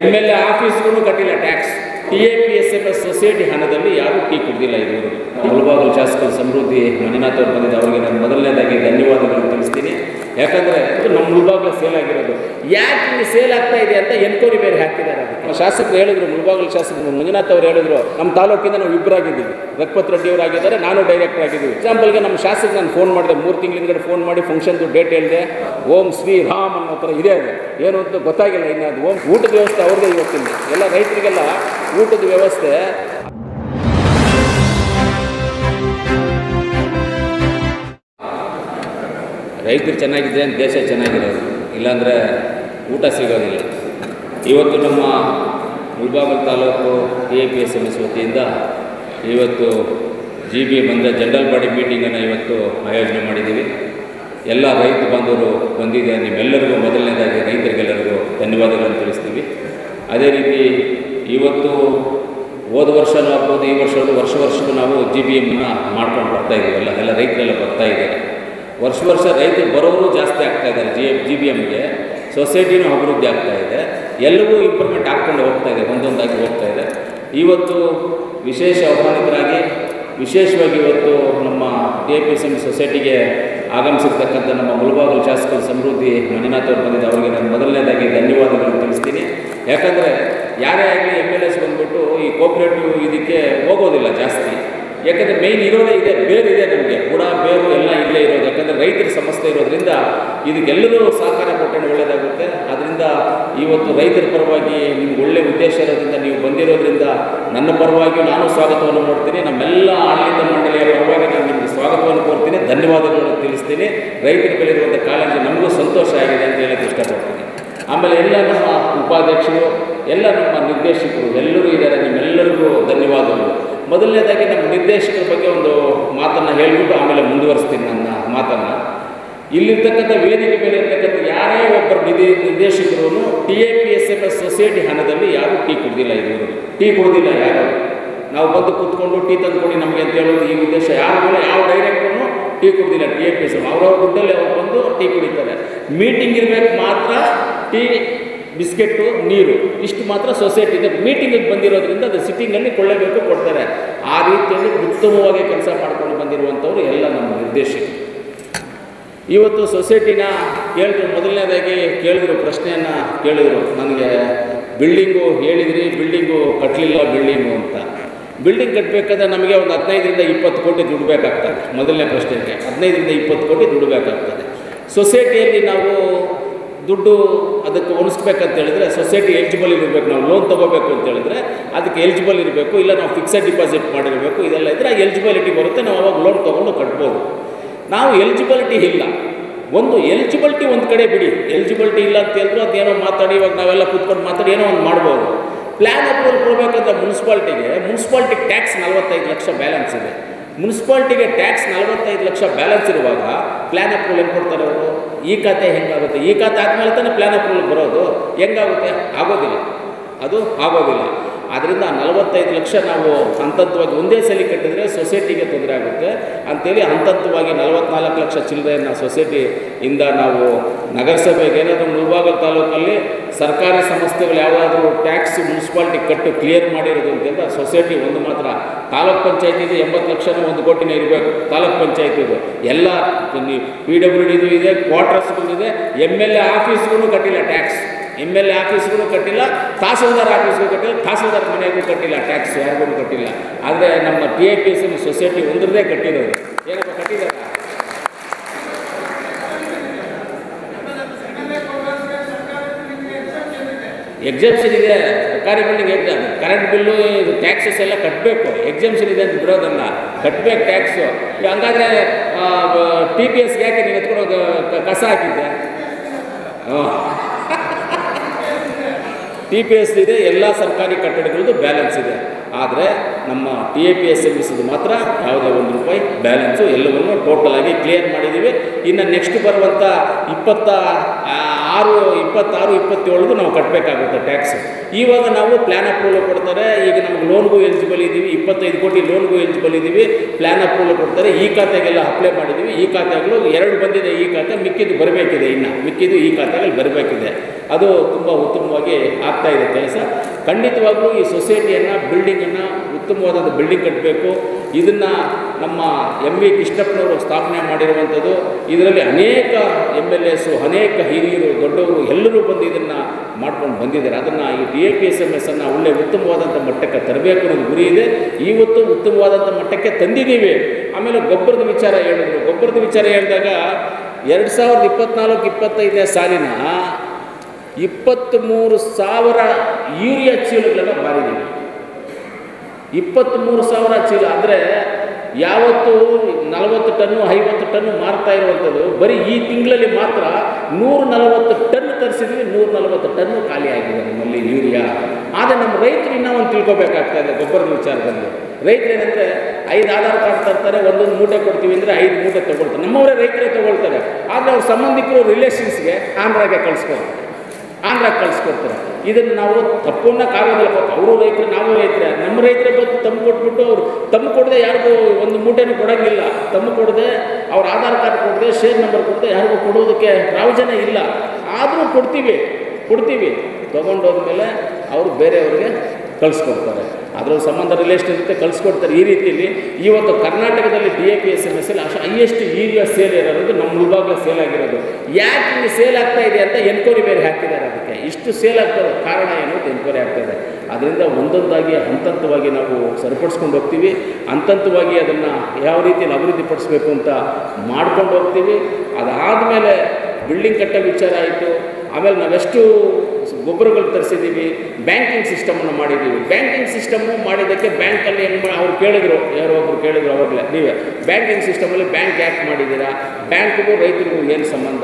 MLA ಆಫೀಸ್ಗೂ ಕಟ್ಟಿಲ್ಲ tax. TAPSMS society ಹಣದಲ್ಲಿ ಯಾರೂ ಟೀ ಕುಡಿದಿಲ್ಲ ಇದುವರೆಗೂ. ಮುಳಬಾಗಿಲು ಶಾಸಕರ ಸಮೃದ್ಧಿ ಮಂಜುನಾಥ್ ಅವರು ಬಂದಿದ್ದು ಅವರಿಗೆ ನಾನು ಮೊದಲನೇದಾಗಿ ಧನ್ಯವಾದಗಳನ್ನು ತಿಳಿಸ್ತೀನಿ. ಯಾಕಂದರೆ ನಮ್ಮ ಮುಳಬಾಗಿಲು ಸೇಲ್ ಆಗಿರೋದು ಯಾಕೆ ಇಲ್ಲಿ ಸೇಲ್ ಆಗ್ತಾ ಇದೆ ಅಂತ ಎನ್ಕ್ವೈರಿ ಬೇರೆ ಹಾಕಿದ್ದಾರೆ. ಶಾಸಕರು ಹೇಳಿದ್ರು, ಮುಳಬಾಗಿಲು ಶಾಸಕರು ಮಂಜುನಾಥ್ ಅವರು ಹೇಳಿದ್ರು, ನಮ್ಮ ತಾಲೂಕಿಂದ ನಾವು ಇಬ್ಬರಾಗಿದ್ದೀವಿ, ರಘುಪತ್ ರೆಡ್ಡಿ ಅವರಾಗಿದ್ದಾರೆ, ನಾನು ಡೈರೆಕ್ಟರ್ ಆಗಿದ್ದೀವಿ. ಎಕ್ಸಾಂಪಲ್ಗೆ ನಮ್ಮ ಶಾಸಕರು ನಾನು ಫೋನ್ ಮಾಡಿದೆ, 3 ತಿಂಗಳ ಹಿಂದ್ಗಡೆ ಫೋನ್ ಮಾಡಿ ಫಂಕ್ಷನ್ದು ಡೇಟ್ ಹೇಳಿದೆ. ಓಂ ಶ್ರೀ ರಾಮ್ ಅನ್ನೋ ಥರ ಇದೆ, ಅದು ಏನು ಅಂತ ಗೊತ್ತಾಗಿಲ್ಲ ಇನ್ನು. ಅದು ಓಂ ಊಟದ ವ್ಯವಸ್ಥೆ ಅವ್ರದ್ದೇ ಇವತ್ತಿಂದ, ಎಲ್ಲ ರೈತರಿಗೆಲ್ಲ ಊಟದ ವ್ಯವಸ್ಥೆ. ರೈತರು ಚೆನ್ನಾಗಿದ್ದರೆ ದೇಶ ಚೆನ್ನಾಗಿರೋದು, ಇಲ್ಲಾಂದರೆ ಊಟ ಸಿಗೋದಿಲ್ಲ. ಇವತ್ತು ನಮ್ಮ ಮುಳಬಾಗಿಲು ತಾಲೂಕು TAPSMS ವತಿಯಿಂದ ಇವತ್ತು GB ಬಂದ ಜನರಲ್ ಬಾಡಿ ಮೀಟಿಂಗನ್ನು ಇವತ್ತು ಆಯೋಜನೆ ಮಾಡಿದ್ದೀವಿ. ಎಲ್ಲ ರೈತ ಬಾಂಧವರು ಬಂದಿದೆ. ನಿಮ್ಮೆಲ್ಲರಿಗೂ ಮೊದಲನೇದಾಗಿ ರೈತರಿಗೆಲ್ಲರಿಗೂ ಧನ್ಯವಾದಗಳನ್ನು ತಿಳಿಸ್ತೀವಿ. ಅದೇ ರೀತಿ ಇವತ್ತು ಹೋದ ವರ್ಷವೂ ಆಗ್ಬೋದು, ಈ ವರ್ಷಕ್ಕೂ ನಾವು GBMನ ಮಾಡ್ಕೊಂಡು ಬರ್ತಾಯಿದ್ದೀವಿ. ಎಲ್ಲ ರೈತರೆಲ್ಲ ಬರ್ತಾಯಿದ್ದಾರೆ. ವರ್ಷ ರೈತರು ಬರೋರು ಜಾಸ್ತಿ ಆಗ್ತಾಯಿದ್ದಾರೆ. GBMಗೆ ಸೊಸೈಟಿನೂ ಅಭಿವೃದ್ಧಿ ಆಗ್ತಾಯಿದೆ, ಎಲ್ಲವೂ ಇಂಪ್ರೂವ್ಮೆಂಟ್ ಆಗ್ಕೊಂಡು ಹೋಗ್ತಾಯಿದೆ, ಒಂದೊಂದಾಗಿ ಹೋಗ್ತಾಯಿದೆ. ಇವತ್ತು ವಿಶೇಷ ಆಹ್ವಾನಿತರಾಗಿ ವಿಶೇಷವಾಗಿ ಇವತ್ತು ನಮ್ಮ TAPSMS ಸೊಸೈಟಿಗೆ ಆಗಮಿಸಿರ್ತಕ್ಕಂಥ ನಮ್ಮ ಮುಳಬಾಗಿಲು ಶಾಸಕರ ಸಮೃದ್ಧಿ ಮಂಜುನಾಥ್ ಅವರು ಬಂದಿದ್ದು ಅವರಿಗೆ ನಾನು ಮೊದಲನೇದಾಗಿ ಧನ್ಯವಾದಗಳನ್ನು ತಿಳಿಸ್ತೀನಿ. ಯಾಕಂದರೆ ಯಾರೇ ಆಗಲಿ MLAs ಬಂದ್ಬಿಟ್ಟು ಈ ಕೋಆಪ್ರೇಟಿವ್ ಇದಕ್ಕೆ ಹೋಗೋದಿಲ್ಲ ಜಾಸ್ತಿ. ಯಾಕಂದರೆ ಮೇಯ್ನ್ ಇರೋದೇ ಇದೆ, ಬೇರು ಇದೆ, ನಮಗೆ ಬುಡ ಬೇರು ಎಲ್ಲ ಇಲ್ಲೇ ಇರೋದು. ಯಾಕಂದರೆ ರೈತರ ಸಮಸ್ಯೆ ಇರೋದ್ರಿಂದ ಇದಕ್ಕೆಲ್ಲರೂ ಸಹಕಾರ ಕೊಟ್ಟರೆ ಒಳ್ಳೆಯದಾಗುತ್ತೆ. ಅದರಿಂದ ಇವತ್ತು ರೈತರ ಪರವಾಗಿ ನಿಮ್ಗೆ ಒಳ್ಳೆಯ ಉದ್ದೇಶ ಇರೋದ್ರಿಂದ ನೀವು ಬಂದಿರೋದ್ರಿಂದ ನನ್ನ ಪರವಾಗಿ ನಾನು ಸ್ವಾಗತವನ್ನು ಮಾಡ್ತೀನಿ. ನಮ್ಮೆಲ್ಲ ಆಡಳಿತ ಮಂಡಳಿಯ ಪರವಾಗಿ ನಾನು ನಿಮಗೆ ಸ್ವಾಗತವನ್ನು ಕೋರ್ತೀನಿ, ಧನ್ಯವಾದಗಳನ್ನು ತಿಳಿಸ್ತೀನಿ. ರೈತರ ಮೇಲೆ ಇರುವಂಥ ಕಾಳಜಿ ನಮಗೂ ಸಂತೋಷ ಆಗಿದೆ ಅಂತ ಹೇಳೋಕ್ಕೆ ಇಷ್ಟಪಡ್ತೀನಿ. ಆಮೇಲೆ ಎಲ್ಲ ನಮ್ಮ ಉಪಾಧ್ಯಕ್ಷರು, ಎಲ್ಲ ನಮ್ಮ ನಿರ್ದೇಶಕರು ಎಲ್ಲರೂ ಇದ್ದಾರೆ, ನಿಮ್ಮೆಲ್ಲರಿಗೂ ಧನ್ಯವಾದಗಳು. ಮೊದಲನೇದಾಗಿ ನಮ್ಮ ನಿರ್ದೇಶಕರ ಬಗ್ಗೆ ಒಂದು ಮಾತನ್ನು ಹೇಳಿಬಿಟ್ಟು ಆಮೇಲೆ ಮುಂದುವರಿಸ್ತೀನಿ ನನ್ನ ಮಾತನ್ನು. ಇಲ್ಲಿರ್ತಕ್ಕಂಥ ವೇದಿಕೆ ಮೇಲೆ ಇರ್ತಕ್ಕಂಥ ಯಾರೇ ಒಬ್ಬರು ನಿರ್ದೇಶಕರು TAPSMS ಸೊಸೈಟಿ ಹಣದಲ್ಲಿ ಯಾರೂ ಟೀ ಕುಡಿದಿಲ್ಲ ಇದುವರೆಗೂ. ಟೀ ಕುಡಿದಿಲ್ಲ ಯಾರು. ನಾವು ಬಂದು ಕೂತ್ಕೊಂಡು ಟೀ ತಂದುಕೊಡಿ ನಮಗೆ ಅಂತ ಹೇಳೋದು ಈ ಉದ್ದೇಶ. ಯಾರು ಮೇಲೆ ಯಾವ ಡೈರೆಕ್ಟ್ರೂ ಟೀ ಕುಡಿದಿಲ್ಲ. TAPSMS ಅವ್ರವ್ರ ದುಡ್ಡಲ್ಲಿ ಅವ್ರು ಬಂದು ಟೀ ಕುಡಿತಾರೆ. ಮೀಟಿಂಗ್ ಇರಬೇಕು ಮಾತ್ರ ಟೀ, ಬಿಸ್ಕೆಟ್ಟು, ನೀರು ಇಷ್ಟು ಮಾತ್ರ ಸೊಸೈಟಿಗೆ ಮೀಟಿಂಗಿಗೆ ಬಂದಿರೋದ್ರಿಂದ ಅದು ಸಿಟ್ಟಿಂಗಲ್ಲಿ ಕೊಳ್ಳೇಬೇಕು, ಕೊಡ್ತಾರೆ. ಆ ರೀತಿಯಲ್ಲಿ ಉತ್ತಮವಾಗಿ ಕೆಲಸ ಮಾಡ್ಕೊಂಡು ಬಂದಿರುವಂಥವ್ರು ಎಲ್ಲ ನಮ್ಮ ನಿರ್ದೇಶಕರು. ಇವತ್ತು ಸೊಸೈಟಿನ ಕೇಳಿದ್ರು, ಮೊದಲನೇದಾಗಿ ಕೇಳಿದ್ರು, ಪ್ರಶ್ನೆಯನ್ನು ಕೇಳಿದ್ರು ನನಗೆ, ಬಿಲ್ಡಿಂಗು ಹೇಳಿದ್ರಿ, ಬಿಲ್ಡಿಂಗು ಕಟ್ಟಲಿಲ್ಲ ಬಿಲ್ಡಿಂಗು ಅಂತ. ಬಿಲ್ಡಿಂಗ್ ಕಟ್ಟಬೇಕಾದ್ರೆ ನಮಗೆ ಒಂದು 15ರಿಂದ 20 ಕೋಟಿ ದುಡ್ಡು ಬೇಕಾಗ್ತದೆ. ಮೊದಲನೇ ಪ್ರಶ್ನೆಗೆ 15ರಿಂದ 20 ಕೋಟಿ ದುಡ್ಡು ಬೇಕಾಗ್ತದೆ. ಸೊಸೈಟಿಯಲ್ಲಿ ನಾವು ದುಡ್ಡು ಅದಕ್ಕೆ ಹೊಣಿಸ್ಬೇಕಂತ ಹೇಳಿದ್ರೆ ಸೊಸೈಟಿ ಎಲಿಜಿಬಲ್ ಇರಬೇಕು. ನಾವು ಲೋನ್ ತೊಗೋಬೇಕು ಅಂತ ಹೇಳಿದ್ರೆ ಅದಕ್ಕೆ ಎಲಿಜಿಬಲ್ ಇರಬೇಕು, ಇಲ್ಲ ನಾವು ಫಿಕ್ಸೆಡ್ ಡಿಪಾಸಿಟ್ ಮಾಡಿರಬೇಕು. ಇದೆಲ್ಲ ಇದ್ದರೆ ಎಲಿಜಿಬಿಲಿಟಿ ಬರುತ್ತೆ, ನಾವು ಅವಾಗ ಲೋನ್ ತೊಗೊಂಡು ಕಟ್ಬೋದು. ನಾವು ಎಲಿಜಿಬಿಲಿಟಿ ಇಲ್ಲ. ಒಂದು ಎಲಿಜಿಬಿಲಿಟಿ ಒಂದು ಕಡೆ ಬಿಡಿ, ಎಲಿಜಿಬಿಲಿಟಿ ಇಲ್ಲ ಅಂತ ಹೇಳಿದ್ರು ಅದೇನೋ ಮಾತಾಡಿ ಇವಾಗ ನಾವೆಲ್ಲ ಕೂತ್ಕೊಂಡು ಮಾತಾಡಿ ಏನೋ ಒಂದು ಮಾಡ್ಬೋದು. ಪ್ಲ್ಯಾನ್ ಅಪ್ರೂವಲ್ ಕೊಡಬೇಕಂದ್ರೆ ಮುನ್ಸಿಪಾಲ್ಟಿಗೆ ಟ್ಯಾಕ್ಸ್ 45 ಲಕ್ಷ ಬ್ಯಾಲೆನ್ಸ್ ಇದೆ. ಮುನ್ಸಿಪಾಲ್ಟಿಗೆ ಟ್ಯಾಕ್ಸ್ 45 ಲಕ್ಷ ಬ್ಯಾಲೆನ್ಸ್ ಇರುವಾಗ ಪ್ಲ್ಯಾನ್ ಅಪ್ರೂವಲ್ ಹೆಂಗೆ ಕೊಡ್ತಾರೆ ಅವರು? ಈ ಖಾತೆ ಹೆಂಗಾಗುತ್ತೆ? ಈ ಖಾತೆ ಆದಮೇಲೆ ತಾನೇ ಪ್ಲ್ಯಾನ್ ಅಪ್ರೂವಲ್ ಬರೋದು. ಹೆಂಗಾಗುತ್ತೆ? ಆಗೋದಿಲ್ಲ, ಅದು ಆಗೋದಿಲ್ಲ. ಆದ್ದರಿಂದ 45 ಲಕ್ಷ ನಾವು ಹಂತವಾಗಿ ಒಂದೇ ಸಲ ಕಟ್ಟಿದ್ರೆ ಸೊಸೈಟಿಗೆ ತೊಂದರೆ ಆಗುತ್ತೆ ಅಂಥೇಳಿ ಹಂತವಾಗಿ 44 ಲಕ್ಷ ಚಿಲ್ಲರೆಯನ್ನು ಸೊಸೈಟಿಯಿಂದ ನಾವು ನಗರಸಭೆಗೆ ಏನಾದರೂ ಮುಳಬಾಗಿಲು ತಾಲೂಕಲ್ಲಿ ಸರ್ಕಾರಿ ಸಂಸ್ಥೆಗಳು ಯಾವುದಾದ್ರೂ ಟ್ಯಾಕ್ಸ್ ಮುನ್ಸಿಪಾಲ್ಟಿ ಕಟ್ಟು ಕ್ಲಿಯರ್ ಮಾಡಿರೋದು ಅಂತಂದರೆ ಸೊಸೈಟಿ ಒಂದು ಮಾತ್ರ. ತಾಲೂಕ್ ಪಂಚಾಯತಿದು 80 ಲಕ್ಷನೂ 1 ಕೋಟಿನೇ ಇರಬೇಕು. ತಾಲೂಕ್ ಪಂಚಾಯತಿದು ಎಲ್ಲ PWDದು ಇದೆ, ಕ್ವಾರ್ಟರ್ಸ್ಗಳಿದೆ. MLA ಆಫೀಸ್ಗೂ ಕಟ್ಟಿಲ್ಲ ಟ್ಯಾಕ್ಸ್. MLA ಆಫೀಸ್ಗೂ ಕಟ್ಟಿಲ್ಲ, ತಹಸೀಲ್ದಾರ್ ಆಫೀಸ್ಗೂ ಕಟ್ಟಿಲ್ಲ, ತಹಸೀಲ್ದಾರ್ ಮನೆಗೂ ಕಟ್ಟಿಲ್ಲ ಟ್ಯಾಕ್ಸ್, ಯಾರಿಗೂ ಕಟ್ಟಿಲ್ಲ. ಆದರೆ ನಮ್ಮ TAPSMS ಸೊಸೈಟಿ ಒಂದ್ರದ್ದೇ ಕಟ್ಟಿರೋದು. ಏನಪ್ಪ ಕಟ್ಟಿದ್ದಾರೆ? ಎಕ್ಸಾಮ್ಷನ್ ಇದೆ, ಸರ್ಕಾರಿ building exam, current bill, taxes ಎಲ್ಲ ಕಟ್ಟಬೇಕು. ಎಕ್ಸಾಮ್ಷನ್ ಇದೆ ಅಂತ ಬಿಡೋದಲ್ಲ, ಕಟ್ಟಬೇಕು ಟ್ಯಾಕ್ಸು. ಹಂಗಾದರೆ TPSಗೆ ಯಾಕೆ ನೀವು ಎತ್ಕೊಡೋದು ಕಸ ಹಾಕಿದ್ದೆ? TPS ಇದೆ, ಎಲ್ಲ ಸರ್ಕಾರಿ ಕಟ್ಟಡಗಳದ್ದು ಬ್ಯಾಲೆನ್ಸ್ ಇದೆ. ಆದರೆ ನಮ್ಮ TAPSMS ಮಾತ್ರ ಯಾವುದೇ ₹1 ಬ್ಯಾಲೆನ್ಸು, ಎಲ್ಲವನ್ನೂ ಟೋಟಲಾಗಿ ಕ್ಲಿಯರ್ ಮಾಡಿದ್ದೀವಿ. ಇನ್ನು ನೆಕ್ಸ್ಟ್ ಬರುವಂಥ 26, 27 ನಾವು ಕಟ್ಟಬೇಕಾಗುತ್ತೆ ಟ್ಯಾಕ್ಸ್. ಇವಾಗ ನಾವು ಪ್ಲ್ಯಾನ್ ಅಪ್ರೂವಲ್ ಕೊಡ್ತಾರೆ. ಈಗ ನಮ್ಗೆ ಲೋನ್ಗೂ ಎಲಿಜಿಬಲ್ ಇದ್ದೀವಿ, 25 ಕೋಟಿ ಲೋನ್ಗೂ ಎಲಿಜಿಬಲ್ ಇದ್ದೀವಿ. ಪ್ಲ್ಯಾನ್ ಅಪ್ರೂವಲ್ ಕೊಡ್ತಾರೆ. ಈ ಖಾತೆಗೆಲ್ಲ ಅಪ್ಲೈ ಮಾಡಿದ್ದೀವಿ. ಈ ಖಾತೆಗಳು 2 ಬಂದಿದೆ. ಈ ಖಾತೆ ಮಿಕ್ಕಿದ್ದು ಬರಬೇಕಿದೆ, ಇನ್ನು ಮಿಕ್ಕಿದ್ದು ಈ ಖಾತೆಗಳು ಬರಬೇಕಿದೆ. ಅದು ತುಂಬ ಉತ್ತಮವಾಗಿ ಆಗ್ತಾಯಿದೆ ಕೆಲಸ. ಖಂಡಿತವಾಗ್ಲೂ ಈ ಸೊಸೈಟಿಯನ್ನು ಬಿಲ್ಡಿಂಗನ್ನು ಉತ್ತಮವಾದ ಬಿಲ್ಡಿಂಗ್ ಕಟ್ಟಬೇಕು. ಇದನ್ನು ನಮ್ಮ MV ಕೃಷ್ಣಪ್ಪನವರು ಸ್ಥಾಪನೆ ಮಾಡಿರುವಂಥದ್ದು. ಇದರಲ್ಲಿ ಅನೇಕ MLAs, ಅನೇಕ ಹಿರಿಯರು, ದೊಡ್ಡವರು ಎಲ್ಲರೂ ಬಂದು ಇದನ್ನು ಮಾಡ್ಕೊಂಡು ಬಂದಿದ್ದಾರೆ. ಅದನ್ನು ಈ DAPSMS ಒಳ್ಳೆ ಉತ್ತಮವಾದಂಥ ಮಟ್ಟಕ್ಕೆ ತರಬೇಕು ಅನ್ನೋದು ಗುರಿ ಇದೆ. ಇವತ್ತು ಉತ್ತಮವಾದಂಥ ಮಟ್ಟಕ್ಕೆ ತಂದಿದ್ದೀವಿ. ಆಮೇಲೆ ಗೊಬ್ಬರದ ವಿಚಾರ ಹೇಳಿದ್ರು. ಗೊಬ್ಬರದ ವಿಚಾರ ಹೇಳಿದಾಗ 2024-25ನೇ ಸಾಲಿನ 23,000 ಯೂರಿಯಾ ಚೀಲಗಳನ್ನು ಮಾರಿದ್ದೀವಿ. 23,000 ಚೀಲ ಅಂದರೆ ಯಾವತ್ತು 40 ಟನ್ನು 50 ಟನ್ನು ಮಾರ್ತಾ ಇರುವಂಥದ್ದು ಬರೀ ಈ ತಿಂಗಳಲ್ಲಿ ಮಾತ್ರ 140 ಟನ್ ತರಿಸಿದ್ವಿ. 140 ಟನ್ನು ಖಾಲಿ ಆಗಿದೆ ನಮ್ಮಲ್ಲಿ ಯೂರಿಯಾ. ಆದರೆ ನಮ್ಮ ರೈತರು ಇನ್ನೂ ಒಂದು ತಿಳ್ಕೊಬೇಕಾಗ್ತಾ ಇದೆ ಗೊಬ್ಬರದ ವಿಚಾರದಲ್ಲಿ. ರೈತರು ಏನಂದರೆ 5 ಆಧಾರ್ ಕಾರ್ಡ್ ತರ್ತಾರೆ, ಒಂದೊಂದು ಮೂಟೆ ಕೊಡ್ತೀವಿ ಅಂದರೆ 5 ಮೂಟೆ ತೊಗೊಳ್ತಾರೆ. ನಮ್ಮವರೇ ರೈತರೇ ತೊಗೊಳ್ತಾರೆ. ಆದರೆ ಅವ್ರ ಸಂಬಂಧಿಕರು ರಿಲೇಷನ್ಸ್ಗೆ ಆಂಧ್ರಾಗೆ ಕಳಿಸ್ಕೊಡ್ತಾರೆ. ಇದನ್ನು ನಾವು ತಪ್ಪನ್ನಕ್ಕಾಗೋದಿಲ್ಲ. ಪಾಪ ಅವರು ರೈತರು, ನಾವು ರೈತರೇ. ನಮ್ಮ ರೈತರೇ ಬಂದು ತಮ್ಮ ಕೊಟ್ಬಿಟ್ಟು ಅವರು ತಮ್ಮ ಕೊಡದೆ ಯಾರಿಗೂ ಒಂದು ಮೂಟೆನೂ ಕೊಡೋಂಗಿಲ್ಲ. ತಮ್ಮ ಕೊಡದೆ ಅವ್ರ ಆಧಾರ್ ಕಾರ್ಡ್ ಕೊಡದೆ ಶೇರ್ ನಂಬರ್ ಕೊಡದೆ ಯಾರಿಗೂ ಕೊಡೋದಕ್ಕೆ ಪ್ರಾವಿಜನ ಇಲ್ಲ. ಆದರೂ ಕೊಡ್ತೀವಿ. ತೊಗೊಂಡೋದ್ಮೇಲೆ ಅವರು ಬೇರೆಯವ್ರಿಗೆ ಕಳಿಸ್ಕೊಡ್ತಾರೆ. ಅದರ ಸಂಬಂಧ ರಿಲೇಷನ್ ಇರುತ್ತೆ, ಕಳಿಸ್ಕೊಡ್ತಾರೆ. ಈ ರೀತಿಯಲ್ಲಿ ಇವತ್ತು ಕರ್ನಾಟಕದಲ್ಲಿ DAPSMS ಹೈಯೆಸ್ಟ್ ಯೂರಿಯಾ ಸೇಲ್ ಇರೋದು ನಮ್ಮ ಮುಳಬಾಗಿಲು ಸೇಲ್ ಆಗಿರೋದು. ಯಾಕೆ ಹಿಂಗೆ ಸೇಲ್ ಆಗ್ತಾ ಇದೆ ಅಂತ ಎನ್ಕ್ವೈರಿ ಬೇರೆ ಹಾಕಿದ್ದಾರೆ. ಅದಕ್ಕೆ ಇಷ್ಟು ಸೇಲ್ ಆಗ್ತದೆ ಕಾರಣ ಏನು ಅಂತ ಎನ್ಕ್ವೈರಿ ಆಗ್ತಾಯಿದೆ. ಅದರಿಂದ ಒಂದೊಂದಾಗಿ ಹಂತವಾಗಿ ನಾವು ಸರಿಪಡಿಸ್ಕೊಂಡು ಹೋಗ್ತೀವಿ. ಹಂತವಾಗಿ ಅದನ್ನು ಯಾವ ರೀತಿಯಲ್ಲಿ ಅಭಿವೃದ್ಧಿಪಡಿಸ್ಬೇಕು ಅಂತ ಮಾಡ್ಕೊಂಡು ಹೋಗ್ತೀವಿ. ಅದಾದಮೇಲೆ ಬಿಲ್ಡಿಂಗ್ ಕಟ್ಟೋ ವಿಚಾರ ಆಯಿತು. ಆಮೇಲೆ ನಾವೆಷ್ಟು ಗೊಬ್ಬರಗಳು ತರಿಸಿದ್ದೀವಿ, ಬ್ಯಾಂಕಿಂಗ್ ಸಿಸ್ಟಮನ್ನು ಮಾಡಿದ್ದೀವಿ. ಬ್ಯಾಂಕಿಂಗ್ ಸಿಸ್ಟಮು ಮಾಡಿದ್ದಕ್ಕೆ ಬ್ಯಾಂಕಲ್ಲಿ ಹೆಂಗೆ ಅವ್ರು ಕೇಳಿದ್ರು, ಯಾರೋ ಒಬ್ಬರು ಕೇಳಿದ್ರು ಅವಾಗಲೇ, ನೀವೇ ಬ್ಯಾಂಕಿಂಗ್ ಸಿಸ್ಟಮಲ್ಲಿ ಬ್ಯಾಂಕ್ ಯಾಕೆ ಮಾಡಿದ್ದೀರಾ, ಬ್ಯಾಂಕ್ಗೂ ರೈತರಿಗೂ ಏನು ಸಂಬಂಧ,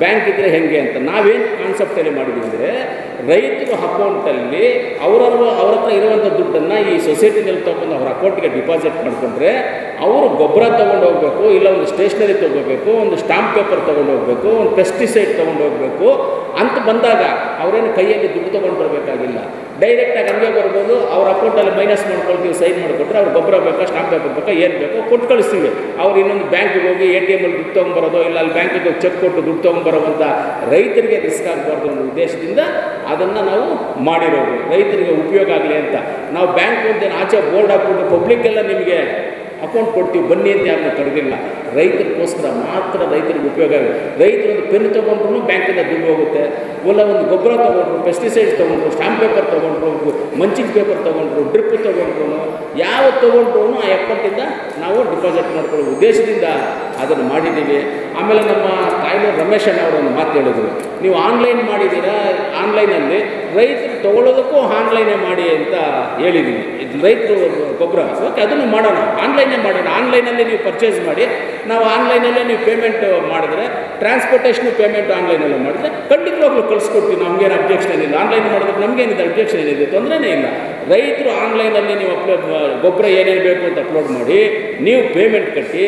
ಬ್ಯಾಂಕ್ ಇದ್ದರೆ ಹೆಂಗೆ ಅಂತ ನಾವೇನು ಕಾನ್ಸೆಪ್ಟಲ್ಲಿ ಮಾಡಿದ್ದೀವಿ ಅಂದರೆ, ರೈತರು ಅಕೌಂಟಲ್ಲಿ ಅವ್ರ ಹತ್ರ ಇರುವಂಥ ದುಡ್ಡನ್ನು ಈ ಸೊಸೈಟಿನಲ್ಲಿ ತೊಗೊಂಡು ಅವ್ರ ಅಕೌಂಟ್ಗೆ ಡಿಪಾಸಿಟ್ ಮಾಡಿಕೊಂಡ್ರೆ ಅವರು ಗೊಬ್ಬರ ತೊಗೊಂಡು ಹೋಗಬೇಕು, ಇಲ್ಲ ಒಂದು ಸ್ಟೇಷ್ನರಿ ತೊಗೋಬೇಕು, ಒಂದು ಸ್ಟಾಂಪ್ ಪೇಪರ್ ತೊಗೊಂಡು ಹೋಗಬೇಕು, ಒಂದು ಪೆಸ್ಟಿಸೈಡ್ ತೊಗೊಂಡು ಹೋಗಬೇಕು ಅಂತ ಬಂದಾಗ ಅವರೇನು ಕೈಯಲ್ಲಿ ದುಡ್ಡು ತೊಗೊಂಡು ಬರಬೇಕಾಗಿಲ್ಲ. ಡೈರೆಕ್ಟಾಗಿ ಹಂಗೆ ಬರ್ಬೋದು. ಅವ್ರ ಅಕೌಂಟಲ್ಲಿ ಮೈನಸ್ ಮಾಡ್ಕೊಳ್ತೀವಿ, ಸೈನ್ ಮಾಡಿಕೊಟ್ರೆ ಅವ್ರು ಗೊಬ್ಬರ ಬೇಕಾ, ಸ್ಟಾಂಪ್ ಪೇಪರ್ ಬೇಕಾ, ಏನು ಬೇಕೋ ಕೊಟ್ಟು ಕಳಿಸ್ತೀವಿ. ಅವ್ರು ಇನ್ನೊಂದು ಬ್ಯಾಂಕಿಗೆ ಹೋಗಿ ATM ಅಲ್ಲಿ ದುಡ್ಡು ತೊಗೊಂಬರೋದು, ಇಲ್ಲ ಅಲ್ಲಿ ಬ್ಯಾಂಕಿಗೆ ಚೆಕ್ ಕೊಟ್ಟು ದುಡ್ಡು ತೊಗೊಂಬರೋವಂಥ ರೈತರಿಗೆ ರಿಸ್ಕ್ ಆಗಬಾರ್ದು ಅನ್ನೋ ಉದ್ದೇಶದಿಂದ ಅದನ್ನು ನಾವು ಮಾಡಿರೋದು. ರೈತರಿಗೆ ಉಪಯೋಗ ಆಗಲಿ ಅಂತ ನಾವು ಬ್ಯಾಂಕ್ ಅಂತೇನು ಆಚೆ ಬೋರ್ಡ್ ಹಾಕ್ಬಿಟ್ಟು ಪಬ್ಲಿಕ್ಕೆಲ್ಲ ನಿಮಗೆ ಅಕೌಂಟ್ ಕೊಡ್ತೀವಿ ಬನ್ನಿ ಅಂತ ಯಾರನ್ನ ಕರೆದಿಲ್ಲ. ರೈತರಿಗೋಸ್ಕರ ಮಾತ್ರ ರೈತರಿಗೆ ಉಪಯೋಗ ಆಗುತ್ತೆ. ರೈತರು ಒಂದು ಪೆನ್ ತೊಗೊಂಡ್ರು ಬ್ಯಾಂಕಿಂದ ದುಡ್ಡು ಹೋಗುತ್ತೆ, ಇಲ್ಲ ಒಂದು ಗೊಬ್ಬರ ತೊಗೊಂಡ್ರು, ಪೆಸ್ಟಿಸೈಡ್ಸ್ ತೊಗೊಂಡ್ರು, ಸ್ಟಾಂಪ್ ಪೇಪರ್ ತೊಗೊಂಡ್ರು, ಮಂಚಿನ ಪೇಪರ್ ತೊಗೊಂಡ್ರು, ಡ್ರಿಪ್ ತೊಗೊಂಡ್ರು, ಯಾವ ತೊಗೊಂಡ್ರು ಆ ಅಕೌಂಟಿಂದ ನಾವು ಡಿಪಾಸಿಟ್ ಮಾಡ್ಕೊಳ್ಳೋ ಉದ್ದೇಶದಿಂದ ಅದನ್ನು ಮಾಡಿದ್ದೀವಿ. ಆಮೇಲೆ ನಮ್ಮ ತಾಯಿಯವರು ರಮೇಶ್ ಅಣ್ಣ ಅವರು ಒಂದು ಮಾತು ಹೇಳಿದ್ರು, ನೀವು ಆನ್ಲೈನ್ ಮಾಡಿದ್ದೀರಾ, ಆನ್ಲೈನಲ್ಲಿ ರೈತರು ತೊಗೊಳ್ಳೋದಕ್ಕೂ ಆನ್ಲೈನೇ ಮಾಡಿ ಅಂತ ಹೇಳಿದ್ದೀವಿ. ರೈತರು ಗೊಬ್ಬರ ಓಕೆ ಅದನ್ನು ಮಾಡೋಣ, ಆನ್ಲೈನೇ ಮಾಡೋಣ. ಆನ್ಲೈನಲ್ಲಿ ನೀವು ಪರ್ಚೇಸ್ ಮಾಡಿ, ನಾವು ಆನ್ಲೈನಲ್ಲೇ ನೀವು ಪೇಮೆಂಟ್ ಮಾಡಿದ್ರೆ, ಟ್ರಾನ್ಸ್ಪೋರ್ಟೇಷನ್ ಪೇಮೆಂಟ್ ಆನ್ಲೈನಲ್ಲೇ ಮಾಡಿದ್ರೆ ಖಂಡಿತವಾಗ್ಲೂ ಕಳಿಸ್ಕೊಡ್ತೀವಿ. ನಮಗೇನು ಅಬ್ಜೆಕ್ಷನ್ ಏನಿಲ್ಲ. ಆನ್ಲೈನ್ ಮಾಡೋದಕ್ಕೆ ನಮಗೇನಿದೆ ಅಬ್ಜೆಕ್ಷನ್ ಏನಿದೆ, ತೊಂದರೆನೇ ಇಲ್ಲ. ರೈತರು ಆನ್ಲೈನಲ್ಲಿ ನೀವು ಗೊಬ್ಬರ ಏನೇನು ಬೇಕು ಅಂತ ಅಪ್ಲೋಡ್ ಮಾಡಿ, ನೀವು ಪೇಮೆಂಟ್ ಕಟ್ಟಿ,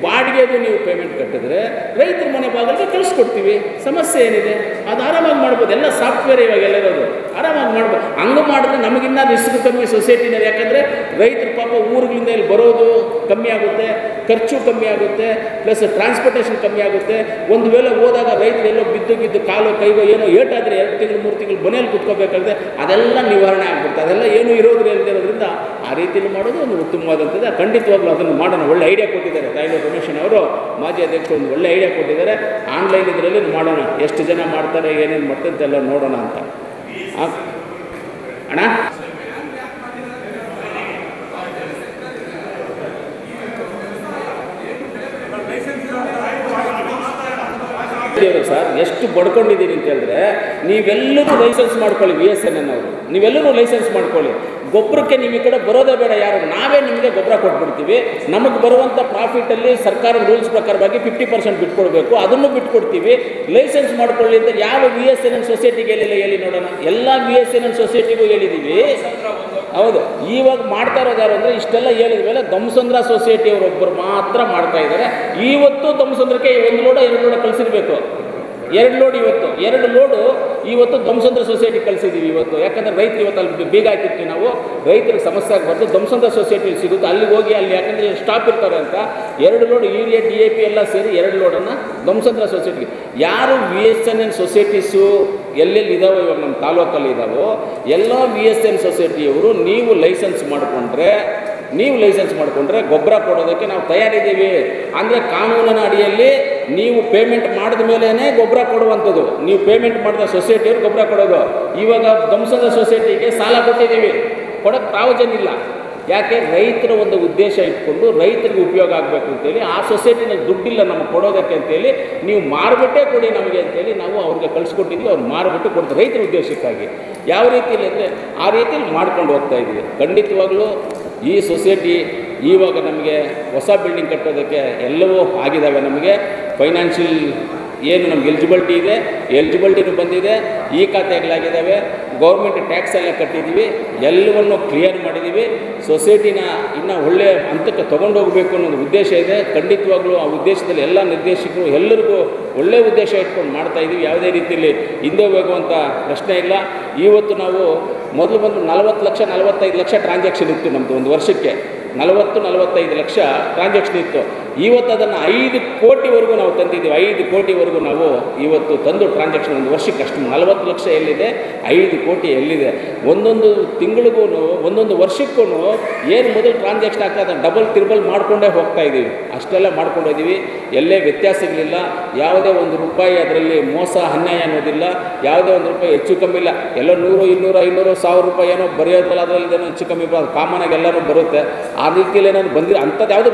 ಬಾಡಿಗೆದು ನೀವು ಪೇಮೆಂಟ್ ಕಟ್ಟಿದ್ರೆ ರೈತರ ಮನೆ ಭಾಗಕ್ಕೆ ಕಳಿಸ್ಕೊಡ್ತೀವಿ. ಸಮಸ್ಯೆ ಏನಿದೆ, ಅದು ಆರಾಮಾಗಿ ಮಾಡ್ಬೋದು. ಎಲ್ಲ ಸಾಫ್ಟ್ವೇರ್ ಇವಾಗ ಎಲ್ಲರೋದು ಆರಾಮಾಗಿ ಮಾಡ್ಬೋದು. ಹಂಗೆ ಮಾಡಿದ್ರೆ ನಮಗಿನ್ನ ರಿಸ್ಕ್ ಕಮ್ಮಿ ಸೊಸೈಟಿನಲ್ಲಿ. ಯಾಕಂದರೆ ರೈತರು ಪಾಪ ಊರುಗಳಿಂದ ಇಲ್ಲಿ ಬರೋದು ಕಮ್ಮಿ ಆಗುತ್ತೆ, ಖರ್ಚು ಕಮ್ಮಿ ಆಗುತ್ತೆ, ಪ್ಲಸ್ ಟ್ರಾನ್ಸ್ಪೋರ್ಟೇಷನ್ ಕಮ್ಮಿ ಆಗುತ್ತೆ. ಒಂದು ವೇಳೆ ಹೋದಾಗ ರೈತರು ಎಲ್ಲೋ ಬಿದ್ದು ಕಾಲು ಕೈಗೋ ಏನೋ ಏಟಾದರೆ 2 ತಿಂಗಳು 3 ತಿಂಗಳು ಮನೇಲಿ ಕುತ್ಕೋಬೇಕಾದ್ರೆ ಅದೆಲ್ಲ ನಿವಾರಣೆ ಆಗ್ಬಿಡುತ್ತೆ. ಅದೆಲ್ಲ ಏನೂ ಇರೋದ್ರಿಂದ ಆ ರೀತಿಯಲ್ಲಿ ಮಾಡೋದು ಒಂದು ಉತ್ತಮವಾದಂಥದ್ದು. ಖಂಡಿತವಾಗ್ಲೂ ಅದನ್ನು ಮಾಡೋಣ. ಒಳ್ಳೆ ಐಡಿಯಾ ಕೊಟ್ಟಿದ್ದಾರೆ ತಾಯಿಯವರು ರಮೇಶ್ ಅವರು, ಮಾಜಿ ಅಧ್ಯಕ್ಷರು, ಒಂದು ಒಳ್ಳೆ ಐಡಿಯಾ ಕೊಟ್ಟಿದ್ದಾರೆ. ಆನ್ಲೈನ್ ಇದರಲ್ಲಿ ಮಾಡೋಣ, ಎಷ್ಟು ಜನ ಮಾಡ್ತಾರೆ, ಏನೇನು ಮಾಡ್ತಾರೆ ಅಂತೆಲ್ಲ ನೋಡೋಣ ಅಂತ. ಅಣ್ಣ ಸರ್ ಎಷ್ಟು ಬಡ್ಕೊಂಡಿದ್ದೀನಿ ಅಂತ ಹೇಳಿದ್ರೆ, ನೀವೆಲ್ಲರೂ ಲೈಸೆನ್ಸ್ ಮಾಡ್ಕೊಳ್ಳಿ. VSNN ಅವರು ನೀವೆಲ್ಲರೂ ಲೈಸೆನ್ಸ್ ಮಾಡ್ಕೊಳ್ಳಿ. ಗೊಬ್ಬರಕ್ಕೆ ನೀವು ಈ ಕಡೆ ಬರೋದೇ ಬೇಡ ಯಾರು, ನಾವೇ ನಿಮಗೆ ಗೊಬ್ಬರ ಕೊಟ್ಬಿಡ್ತೀವಿ. ನಮಗೆ ಬರುವಂಥ ಪ್ರಾಫಿಟಲ್ಲಿ ಸರ್ಕಾರದ ರೂಲ್ಸ್ ಪ್ರಕಾರವಾಗಿ 50% ಬಿಟ್ಕೊಡ್ಬೇಕು, ಅದನ್ನು ಬಿಟ್ಕೊಡ್ತೀವಿ. ಲೈಸೆನ್ಸ್ ಮಾಡ್ಕೊಳ್ಳಿ ಅಂತ ಯಾವ VSNN ಸೊಸೈಟಿಗೆ ಹೇಳಿಲ್ಲ ಹೇಳಿ ನೋಡೋಣ. ಎಲ್ಲ VSNN ಸೊಸೈಟಿಗೂ ಹೇಳಿದ್ದೀವಿ. ಹೌದು, ಇವಾಗ ಮಾಡ್ತಾ ಇರೋದು ಯಾರು ಅಂದರೆ, ಇಷ್ಟೆಲ್ಲ ಹೇಳಿದ ಮೇಲೆ ಧಮ್ಸಂದ್ರ ಸೊಸೈಟಿಯವರೊಬ್ಬರು ಮಾತ್ರ ಮಾಡ್ತಾ ಇದ್ದಾರೆ. ಇವತ್ತು ಧಮ್ಸಂದ್ರಕ್ಕೆ 1 ಲೋಡ 2 ಲೋಡ ಕಳಿಸಿರ್ಬೇಕು. 2 ಲೋಡ್ ಇವತ್ತು ಧಮ್ಸಂದ್ರ ಸೊಸೈಟಿ ಕಳಿಸಿದ್ದೀವಿ ಇವತ್ತು. ಯಾಕಂದರೆ ರೈತರು ಇವತ್ತು ಅಲ್ಲಿ ಬೀಗ ಹಾಕಿರ್ತೀವಿ ನಾವು, ರೈತರಿಗೆ ಸಮಸ್ಯೆ ಆಗಬಾರ್ದು. ಧಮ್ಸಂದ್ರ ಸೊಸೈಟಿಲಿ ಸಿಗುತ್ತೆ, ಅಲ್ಲಿಗೆ ಹೋಗಿ ಅಲ್ಲಿ ಯಾಕಂದರೆ ಸ್ಟಾಪ್ ಇರ್ತಾರೆ ಅಂತ 2 ಲೋಡ್ ಯೂರಿಯಾ DAP ಎಲ್ಲ ಸೇರಿ 2 ಲೋಡನ್ನು ಧಮ್ಸಂದ್ರ ಸೊಸೈಟಿಗೆ. ಯಾರು VSNN ಸೊಸೈಟೀಸು ಎಲ್ಲೆಲ್ಲಿ ಇದ್ದಾವೆ ಇವಾಗ ನಮ್ಮ ತಾಲೂಕಲ್ಲಿ ಇದ್ದಾವೋ ಎಲ್ಲ VSN ಸೊಸೈಟಿಯವರು ನೀವು ಲೈಸೆನ್ಸ್ ಮಾಡಿಕೊಂಡ್ರೆ ಗೊಬ್ಬರ ಕೊಡೋದಕ್ಕೆ ನಾವು ತಯಾರಿದ್ದೀವಿ. ಅಂದರೆ ಕಾನೂನಿನ ಅಡಿಯಲ್ಲಿ ನೀವು ಪೇಮೆಂಟ್ ಮಾಡಿದ ಮೇಲೇ ಗೊಬ್ಬರ ಕೊಡುವಂಥದ್ದು. ನೀವು ಪೇಮೆಂಟ್ ಮಾಡಿದ ಸೊಸೈಟಿಯವರು ಗೊಬ್ಬರ ಕೊಡೋದು. ಇವಾಗ ದಂಸದ ಸೊಸೈಟಿಗೆ ಸಾಲ ಕೊಟ್ಟಿದ್ದೀವಿ, ಕೊಡೋಕ್ಕೆ ಪ್ರಾವಿಷನ್ ಇಲ್ಲ. ಯಾಕೆ? ರೈತರ ಒಂದು ಉದ್ದೇಶ ಇಟ್ಕೊಂಡು ರೈತರಿಗೆ ಉಪಯೋಗ ಆಗಬೇಕು ಅಂತೇಳಿ ಆ ಸೊಸೈಟಿನಲ್ಲಿ ದುಡ್ಡಿಲ್ಲ ನಮಗೆ ಕೊಡೋದಕ್ಕೆ ಅಂತೇಳಿ ನೀವು ಮಾರ್ಬಿಟ್ಟೇ ಕೊಡಿ ನಮಗೆ ಅಂತೇಳಿ ನಾವು ಅವ್ರಿಗೆ ಕಳಿಸ್ಕೊಟ್ಟಿದ್ವಿ. ಅವ್ರು ಮಾರ್ಬಿಟ್ಟು ಕೊಡ್ತಾರೆ ರೈತರ ಉದ್ದೇಶಕ್ಕಾಗಿ. ಯಾವ ರೀತಿಯಲ್ಲಿ ಅಂದರೆ ಆ ರೀತಿಯಲ್ಲಿ ಮಾಡ್ಕೊಂಡು ಹೋಗ್ತಾ ಇದ್ದೀವಿ. ಖಂಡಿತವಾಗ್ಲೂ ಈ ಸೊಸೈಟಿ ಇವಾಗ ನಮಗೆ ಹೊಸ ಬಿಲ್ಡಿಂಗ್ ಕಟ್ಟೋದಕ್ಕೆ ಎಲ್ಲವೂ ಆಗಿದ್ದಾವೆ. ನಮಗೆ ಫೈನಾನ್ಷಿಯಲ್ ಏನು ನಮ್ಗೆ ಎಲಿಜಿಬಿಲಿಟಿನೂ ಬಂದಿದೆ, ಈ ಖಾತೆಗಳಾಗಿದ್ದಾವೆ, ಗೌರ್ಮೆಂಟ್ ಟ್ಯಾಕ್ಸ್ ಎಲ್ಲ ಕಟ್ಟಿದ್ದೀವಿ, ಎಲ್ಲವನ್ನು ಕ್ಲಿಯರ್ ಮಾಡಿದ್ದೀವಿ. ಸೊಸೈಟಿನ ಇನ್ನೂ ಒಳ್ಳೆಯ ಹಂತಕ್ಕೆ ತೊಗೊಂಡೋಗಬೇಕು ಅನ್ನೋದು ಉದ್ದೇಶ ಇದೆ. ಖಂಡಿತವಾಗ್ಲೂ ಆ ಉದ್ದೇಶದಲ್ಲಿ ಎಲ್ಲ ನಿರ್ದೇಶಕರು ಎಲ್ಲರಿಗೂ ಒಳ್ಳೆಯ ಉದ್ದೇಶ ಇಟ್ಕೊಂಡು ಮಾಡ್ತಾಯಿದ್ದೀವಿ. ಯಾವುದೇ ರೀತಿಯಲ್ಲಿ ಹಿಂದೆ ಹೋಗುವಂಥ ಪ್ರಶ್ನೆ ಇಲ್ಲ. ಇವತ್ತು ನಾವು ಮೊದಲು ಬಂದು 45 ಲಕ್ಷ ಟ್ರಾನ್ಸಾಕ್ಷನ್ ಇತ್ತು ನಮ್ಮದು ಒಂದು ವರ್ಷಕ್ಕೆ. 45 ಲಕ್ಷ ಟ್ರಾನ್ಸಾಕ್ಷನ್ ಇತ್ತು. ಇವತ್ತು ಅದನ್ನು 5 ಕೋಟಿವರೆಗೂ ನಾವು ತಂದಿದ್ದೀವಿ. 5 ಕೋಟಿವರೆಗೂ ನಾವು ಇವತ್ತು ತಂದು ಟ್ರಾನ್ಸಾಕ್ಷನ್ ಒಂದು ವರ್ಷಕ್ಕೆ ಅಷ್ಟು 40 ಲಕ್ಷ ಎಲ್ಲಿದೆ, 5 ಕೋಟಿ ಎಲ್ಲಿದೆ. ಒಂದೊಂದು ತಿಂಗಳಿಗೂ ಒಂದೊಂದು ವರ್ಷಕ್ಕೂ ಏನು ಮೊದಲು ಟ್ರಾನ್ಸಾಕ್ಷನ್ ಆಗ್ತದೆ ಅದನ್ನು ಡಬಲ್ ತ್ರಿಬಲ್ ಮಾಡ್ಕೊಂಡೇ ಹೋಗ್ತಾ ಇದ್ದೀವಿ. ಅಷ್ಟೆಲ್ಲ ಮಾಡ್ಕೊಂಡಿದ್ದೀವಿ. ಎಲ್ಲೇ ವ್ಯತ್ಯಾಸಗಳಿಲ್ಲ. ಯಾವುದೇ ಒಂದು ರೂಪಾಯಿ ಅದರಲ್ಲಿ ಮೋಸ ಅನ್ಯಾಯ ಅನ್ನೋದಿಲ್ಲ. ಯಾವುದೇ ಒಂದು ರೂಪಾಯಿ ಹೆಚ್ಚು ಕಮ್ಮಿ ಇಲ್ಲ. ಎಲ್ಲ 100, 200, 500, 1000 ರೂಪಾಯಿ ಏನೋ ಬರೆಯೋದಲ್ಲ, ಅದರಲ್ಲಿ ಏನೋ ಹೆಚ್ಚು ಕಮ್ಮಿ ಕಾಮನಾಗಿ ಎಲ್ಲನೂ ಬರುತ್ತೆ. ಆ ರೀತಿಯಲ್ಲಿ ಏನಾದ್ರು ಅಂಥದ್ದು ಯಾವುದೂ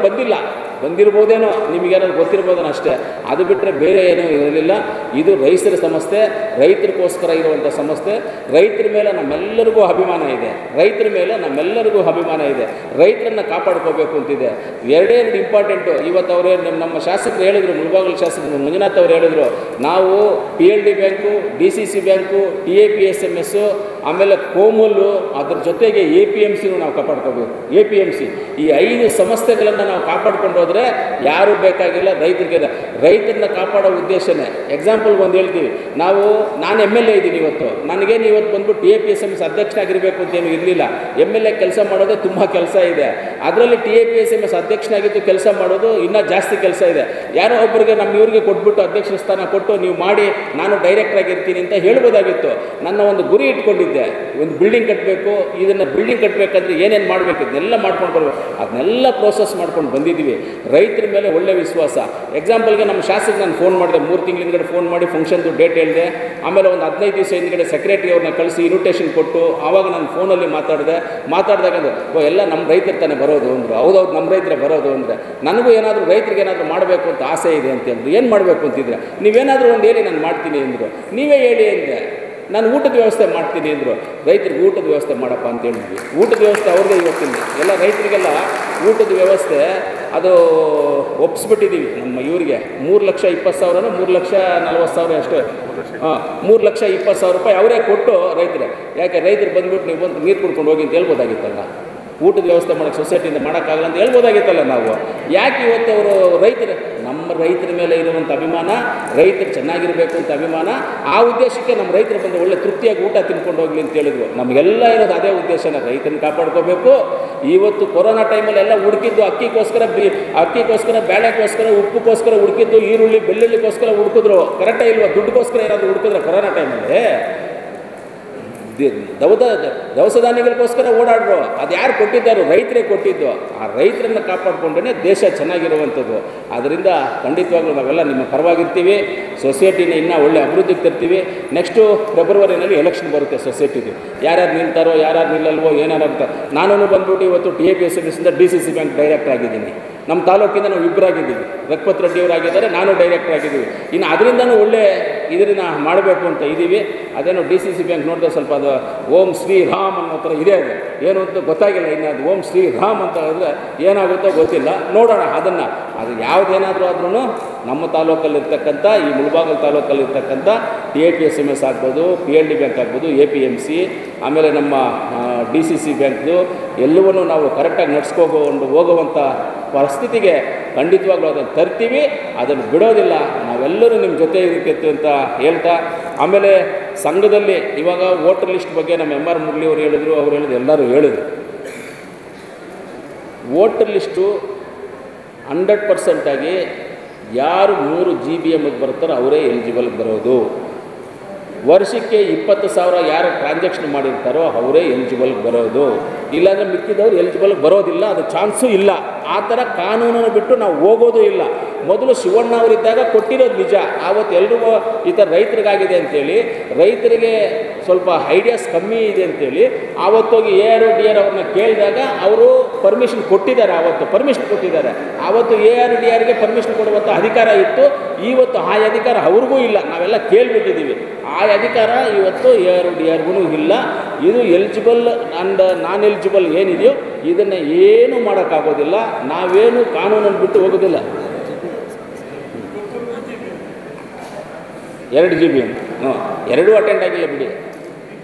ಬಂದಿರ್ಬೋದೇನೋ, ನಿಮಗೇನಾದ್ರು ಗೊತ್ತಿರ್ಬೋದೇನೋ ಅಷ್ಟೇ. ಅದು ಬಿಟ್ಟರೆ ಬೇರೆ ಏನೂ ಇರಲಿಲ್ಲ. ಇದು ರೈತರ ಸಂಸ್ಥೆ, ರೈತರಿಗೋಸ್ಕರ ಇರುವಂಥ ಸಂಸ್ಥೆ. ರೈತರ ಮೇಲೆ ನಮ್ಮೆಲ್ಲರಿಗೂ ಅಭಿಮಾನ ಇದೆ. ರೈತರನ್ನು ಕಾಪಾಡ್ಕೋಬೇಕು ಅಂತಿದೆ. ಎರಡೇ ಇಂಪಾರ್ಟೆಂಟು. ಇವತ್ತು ಅವರೇ ನಮ್ಮ ಶಾಸಕರು ಹೇಳಿದರು, ಮುಳಬಾಗಿಲು ಶಾಸಕರು ಮಂಜುನಾಥ್ ಅವರು ಹೇಳಿದರು, ನಾವು PLD bank, DCC bank, TAPSMS, ಆಮೇಲೆ ಕೋಮಲ್ಲು, ಅದ್ರ ಜೊತೆಗೆ APMCನೂ ನಾವು ಕಾಪಾಡ್ಕೋಬೇಕು. APMC ಈ 5 ಸಂಸ್ಥೆಗಳನ್ನು ನಾವು ಕಾಪಾಡ್ಕೊಂಡು ಹೋದರೆ ಯಾರೂ ಬೇಕಾಗಿಲ್ಲ. ರೈತರನ್ನ ಕಾಪಾಡೋ ಉದ್ದೇಶನೇ. ಎಕ್ಸಾಂಪಲ್ಗೆ ಒಂದು ಹೇಳ್ತೀವಿ, ನಾನು MLA ಇದ್ದೀನಿ ಇವತ್ತು. ನನಗೇನು ಇವತ್ತು ಬಂದ್ಬಿಟ್ಟು TAPSMS ಅಧ್ಯಕ್ಷನಾಗಿರಬೇಕು ಅಂತೇನು ಇರಲಿಲ್ಲ. MLA ಕೆಲಸ ಮಾಡೋದೇ ತುಂಬ ಕೆಲಸ ಇದೆ. ಅದರಲ್ಲಿ TAPSMS ಅಧ್ಯಕ್ಷನಾಗಿದ್ದು ಕೆಲಸ ಮಾಡೋದು ಇನ್ನೂ ಜಾಸ್ತಿ ಕೆಲಸ ಇದೆ. ಯಾರೋ ಒಬ್ಬರಿಗೆ ನಮ್ಮ ಇವ್ರಿಗೆ ಕೊಟ್ಬಿಟ್ಟು ಅಧ್ಯಕ್ಷ ಸ್ಥಾನ ಕೊಟ್ಟು ನೀವು ಮಾಡಿ ನಾನು ಡೈರೆಕ್ಟರ್ ಆಗಿರ್ತೀನಿ ಅಂತ ಹೇಳ್ಬೋದಾಗಿತ್ತು. ನನ್ನ ಒಂದು ಗುರಿ ಇಟ್ಕೊಂಡಿದ್ದೆ, ಒಂದು ಬಿಲ್ಡಿಂಗ್ ಕಟ್ಟಬೇಕು. ಇದನ್ನು ಬಿಲ್ಡಿಂಗ್ ಕಟ್ಟಬೇಕಾದ್ರೆ ಏನೇನು ಮಾಡಬೇಕು ಇದನ್ನೆಲ್ಲ ಮಾಡ್ಕೊಂಡು ಬರಬೇಕು. ಅದನ್ನೆಲ್ಲ ಪ್ರೋಸೆಸ್ ಮಾಡ್ಕೊಂಡು ಬಂದಿದ್ದೀವಿ. ರೈತರ ಮೇಲೆ ಒಳ್ಳೆ ವಿಶ್ವಾಸ. ಎಕ್ಸಾಂಪಲ್ಗೆ ನಮ್ಮ ಶಾಸಕ ನಾನು ಫೋನ್ ಮಾಡಿದೆ, 3 ತಿಂಗಳ ಹಿಂದ್ಗಡೆ ಫೋನ್ ಮಾಡಿ ಫಂಕ್ಷನ್ದು ಡೇಟ್ ಹೇಳಿದೆ. ಆಮೇಲೆ ಒಂದು 15 ದಿವಸ ಹಿಂದ್ಗಡೆ ಸೆಕ್ರೆಟರಿ ಅವ್ರನ್ನ ಕಳಿಸಿ ಇನ್ವಿಟೇಷನ್ ಕೊಟ್ಟು ಆವಾಗ ನಾನು ಫೋನಲ್ಲಿ ಮಾತಾಡಿದಾಗ ಎಲ್ಲ ನಮ್ಮ ರೈತರು ತಾನೇ ಬರೋದು ಅಂದರು. ಹೌದೌದು, ನಮ್ಮ ರೈತರೇ ಬರೋದು ಅಂದರೆ ನನಗೂ ಏನಾದರೂ ರೈತರಿಗೆ ಏನಾದರೂ ಮಾಡಬೇಕು ಅಂತ ಆಸೆ ಇದೆ ಅಂತಂದರು. ಏನು ಮಾಡಬೇಕು ಅಂತಿದ್ರೆ ನೀವೇನಾದರೂ ಒಂದು ಹೇಳಿ ನಾನು ಮಾಡ್ತೀನಿ ಅಂದರು. ನೀವೇ ಹೇಳಿ ಅಂದೆ. ನಾನು ಊಟದ ವ್ಯವಸ್ಥೆ ಮಾಡ್ತೀನಿ ಅಂದರು. ರೈತರಿಗೆ ಊಟದ ವ್ಯವಸ್ಥೆ ಮಾಡಪ್ಪ ಅಂತ ಹೇಳಿದ್ವಿ. ಊಟದ ವ್ಯವಸ್ಥೆ ಅವ್ರಿಗೆ ಇವತ್ತಿನ ಎಲ್ಲ ರೈತರಿಗೆಲ್ಲ ಊಟದ ವ್ಯವಸ್ಥೆ ಅದು ಒಪ್ಪಿಸ್ಬಿಟ್ಟಿದ್ದೀವಿ. ನಮ್ಮ ಇವರಿಗೆ 3,20,000 3,40,000 ಅಷ್ಟೇ. 3,20,000 ರೂಪಾಯಿ ಅವರೇ ಕೊಟ್ಟು ರೈತರೇ. ಯಾಕೆ ರೈತರು ಬಂದುಬಿಟ್ಟು ನೀವು ಬಂದು ನೀರು ಕುಡ್ಕೊಂಡು ಹೋಗಿ ಅಂತ ಹೇಳ್ಬೋದಾಗಿತ್ತಲ್ಲ. ಊಟದ ವ್ಯವಸ್ಥೆ ಮಾಡೋಕ್ಕೆ ಸೊಸೈಟಿಯಿಂದ ಮಾಡೋಕ್ಕಾಗಲ್ಲ ಅಂತ ಹೇಳ್ಬೋದಾಗಿತ್ತಲ್ಲ ನಾವು. ಯಾಕೆ ಇವತ್ತು ಅವರು ನಮ್ಮ ರೈತರ ಮೇಲೆ ಇರುವಂಥ ಅಭಿಮಾನ, ರೈತರು ಚೆನ್ನಾಗಿರಬೇಕು ಅಂತ ಅಭಿಮಾನ, ಆ ಉದ್ದೇಶಕ್ಕೆ ನಮ್ಮ ರೈತರು ಬಂದು ಒಳ್ಳೆ ತೃಪ್ತಿಯಾಗಿ ಊಟ ತಿನ್ಕೊಂಡು ಹೋಗಲಿ ಅಂತ ಹೇಳಿದ್ರು. ನಮಗೆಲ್ಲ ಇರೋದು ಅದೇ ಉದ್ದೇಶನ, ರೈತನ ಕಾಪಾಡ್ಕೋಬೇಕು. ಇವತ್ತು ಕೊರೋನಾ ಟೈಮಲ್ಲಿ ಎಲ್ಲ ಹುಡುಕಿದ್ದು ಅಕ್ಕಿಗೋಸ್ಕರ, ಬೇಳೆಗೋಸ್ಕರ, ಉಪ್ಪುಗೋಸ್ಕರ ಹುಡುಕಿದ್ದು, ಈರುಳ್ಳಿ ಬೆಳ್ಳುಳ್ಳಿಗೋಸ್ಕರ ಹುಡುಕಿದ್ರು. ಕರೆಕ್ಟೇ ಇಲ್ವಾ? ದುಡ್ಡುಗೋಸ್ಕರ ಏನಾದರೂ ಹುಡುಕಿದ್ರೆ ಕೊರೋನಾ ಟೈಮಲ್ಲಿ ದವಸ ಧಾನ್ಯಗಳಿಗೋಸ್ಕರ ಓಡಾಡ್ರು. ಅದು ಯಾರು ಕೊಟ್ಟಿದ್ದಾರೋ? ರೈತರೇ ಕೊಟ್ಟಿದ್ದು. ಆ ರೈತರನ್ನು ಕಾಪಾಡಿಕೊಂಡ್ರೆ ದೇಶ ಚೆನ್ನಾಗಿರುವಂಥದ್ದು. ಆದ್ದರಿಂದ ಖಂಡಿತವಾಗ್ಲೂ ನಾವೆಲ್ಲ ನಿಮ್ಮ ಪರವಾಗಿರ್ತೀವಿ. ಸೊಸೈಟಿನ ಇನ್ನೂ ಒಳ್ಳೆ ಅಭಿವೃದ್ಧಿಗೆ ತರ್ತೀವಿ. ನೆಕ್ಸ್ಟು ಫೆಬ್ರವರಿನಲ್ಲಿ ಎಲೆಕ್ಷನ್ ಬರುತ್ತೆ ಸೊಸೈಟಿದು. ಯಾರ್ಯಾರು ನಿಲ್ತಾರೋ ಯಾರ್ಯಾರು ನಿಲ್ಲಲ್ವೋ ಏನಾಗುತ್ತೆ. ನಾನು ಬಂದ್ಬಿಟ್ಟು ಇವತ್ತು TAPSMSಯಿಂದ DCC ಬ್ಯಾಂಕ್ ಡೈರೆಕ್ಟರ್ ಆಗಿದ್ದೀನಿ. ನಮ್ಮ ತಾಲೂಕಿಂದ ನಾವು ಇಬ್ಬರಾಗಿದ್ದೀವಿ. ರಘುಪತ್ ರೆಡ್ಡಿ ಅವರಾಗಿದ್ದಾರೆ, ನಾನು ಡೈರೆಕ್ಟರ್ ಆಗಿದ್ದೀವಿ. ಇನ್ನು ಅದರಿಂದನೂ ಒಳ್ಳೆ ಇದನ್ನು ಮಾಡಬೇಕು ಅಂತ ಇದ್ದೀವಿ. ಅದೇನೋ DCC ಬ್ಯಾಂಕ್ ನೋಡಿದ್ರೆ ಸ್ವಲ್ಪ ಅದು ಓಂ ಶ್ರೀ ರಾಮ್ ಅನ್ನೋ ಥರ ಇದೆ. ಅದು ಏನು ಅಂತ ಗೊತ್ತಾಗಿಲ್ಲ. ಇನ್ನು ಅದು ಓಂ ಶ್ರೀ ರಾಮ್ ಅಂತ ಹೇಳಿದ್ರೆ ಏನಾಗುತ್ತೋ ಗೊತ್ತಿಲ್ಲ, ನೋಡೋಣ. ಅದು ಯಾವುದೇನಾದರೂ ಆದ್ರೂ ನಮ್ಮ ತಾಲೂಕಲ್ಲಿರ್ತಕ್ಕಂಥ, ಈ ಮುಳಬಾಗಿಲು ತಾಲೂಕಲ್ಲಿರ್ತಕ್ಕಂಥ TAPSMS ಆಗ್ಬೋದು, PLD ಬ್ಯಾಂಕ್ ಆಗ್ಬೋದು, APMC, ಆಮೇಲೆ ನಮ್ಮ DCC ಬ್ಯಾಂಕ್ದು ಎಲ್ಲವನ್ನೂ ನಾವು ಕರೆಕ್ಟಾಗಿ ನಡ್ಸ್ಕೊಂಡು ಹೋಗುವಂಥ ಪರಿಸ್ಥಿತಿಗೆ ಖಂಡಿತವಾಗ್ಲೂ ಅದನ್ನು ತರ್ತೀವಿ. ಅದನ್ನು ಬಿಡೋದಿಲ್ಲ. ನಾವೆಲ್ಲರೂ ನಿಮ್ಮ ಜೊತೆ ಇರಬೇಕು ಅಂತ ಹೇಳ್ತಾ, ಆಮೇಲೆ ಸಂಘದಲ್ಲಿ ಇವಾಗ ವೋಟರ್ ಲಿಸ್ಟ್ ಬಗ್ಗೆ ನಮ್ಮ MR ಮುರಳಿ ಅವರು ಹೇಳಿದ್ರು, ಎಲ್ಲರೂ ಹೇಳಿದ್ರು. ವೋಟರ್ ಲಿಸ್ಟು 100% ಆಗಿ ಯಾರು 3 GBM ಬರ್ತಾರೋ ಅವರೇ ಎಲಿಜಿಬಲ್ ಬರೋದು. ವರ್ಷಕ್ಕೆ 20,000 ಯಾರು ಟ್ರಾನ್ಸಾಕ್ಷನ್ ಮಾಡಿರ್ತಾರೋ ಅವರೇ ಎಲಿಜಿಬಲ್ ಬರೋದು, ಇಲ್ಲಾಂದರೆ ಮಿಕ್ಕಿದವ್ರು ಎಲಿಜಿಬಲ್ ಬರೋದಿಲ್ಲ, ಅದು ಚಾನ್ಸು ಇಲ್ಲ. ಆ ಥರ ಕಾನೂನನ್ನು ಬಿಟ್ಟು ನಾವು ಹೋಗೋದು ಇಲ್ಲ. ಮೊದಲು ಶಿವಣ್ಣ ಅವರಿದ್ದಾಗ ಕೊಟ್ಟಿರೋದು ನಿಜ, ಆವತ್ತು ಎಲ್ರಿಗೂ ಈ ಥರ ರೈತರಿಗಾಗಿದೆ ಅಂತೇಳಿ, ರೈತರಿಗೆ ಸ್ವಲ್ಪ ಐಡಿಯಾಸ್ ಕಮ್ಮಿ ಇದೆ ಅಂತೇಳಿ ಆವತ್ತೋಗಿ ARDR ಅವ್ರನ್ನ ಕೇಳಿದಾಗ ಅವರು ಪರ್ಮಿಷನ್ ಕೊಟ್ಟಿದ್ದಾರೆ, ಆವತ್ತು ಪರ್ಮಿಷನ್ ಕೊಟ್ಟಿದ್ದಾರೆ. ಆವತ್ತು ARDRಗೆ ಪರ್ಮಿಷನ್ ಕೊಡುವಂಥ ಅಧಿಕಾರ ಇತ್ತು, ಇವತ್ತು ಆ ಅಧಿಕಾರ ಅವ್ರಿಗೂ ಇಲ್ಲ. ನಾವೆಲ್ಲ ಕೇಳಿಬಿಟ್ಟಿದ್ದೀವಿ, ಆ ಅಧಿಕಾರ ಇವತ್ತು ARDRಗೂ ಇಲ್ಲ. ಇದು ಎಲಿಜಿಬಲ್ ಆ್ಯಂಡ್ ನಾನ್ ಎಲಿಜಿಬಲ್ ಏನಿದೆಯೋ ಇದನ್ನು ಏನೂ ಮಾಡೋಕ್ಕಾಗೋದಿಲ್ಲ. ನಾವೇನು ಕಾನೂನನ್ನು ಬಿಟ್ಟು ಹೋಗೋದಿಲ್ಲ. 2 GB ಎರಡೂ ಅಟೆಂಡ್ ಆಗಿಲ್ಲ ಬಿಡಿ.